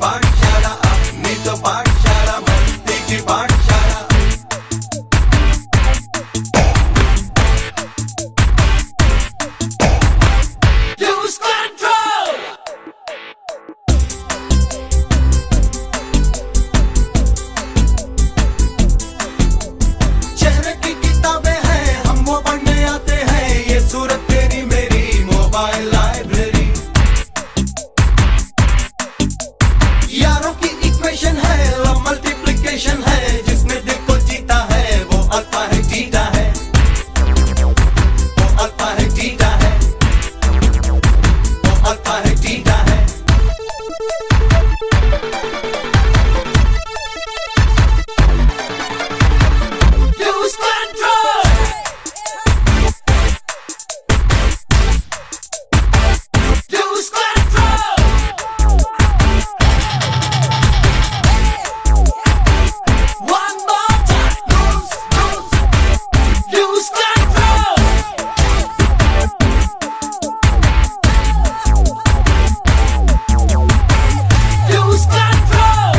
पाठशाला, अपनी तो पाठशाला, मस्ती की पाठशाला। Lose control। चेहरे की किताबें हैं, हम वो पढ़ने आते हैं, ये सूरत तेरी मेरी मोबाइल लाइब्रेरी। यारों की इक्वेशन है, लव मल्टीप्लिकेशन है, जिसने दिल को जीता है वो अल्फा है जीता है, वो अल्फा है जीता है, वो अल्फा है जीता है। Lose control। Lose control। One more time। Lose control। Lose control।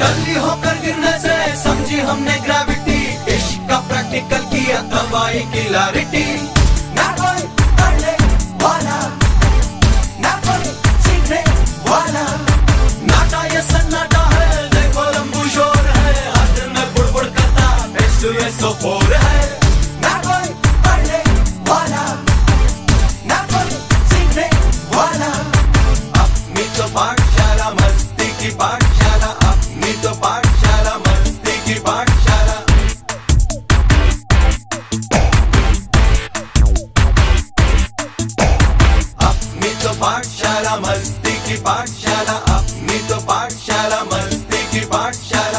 टल्ली होकर गिरने से समझी हमने ग्रेविटी, इश्क का प्रैक्टिकल किया दवाई की क्लैरिटी। ना कोई पढ़ने वाला, ना कोई सीखने वाला, नाटा ये सन्नाटा है, देखो लंबू शोर है, हर दिल में बुड़बुड़ करता ये सोफोर है। ना कोई पढ़ने वाला, ना कोई सीखने वाला, अपनी तो पाठशाला, मस्ती की पाठशाला, अपनी तो पाठशाला, मस्ती की पाठशाला। अपनी तो पाठशाला, मस्ती की पाठशाला, अपनी तो पाठशाला, मस्ती की पाठशाला।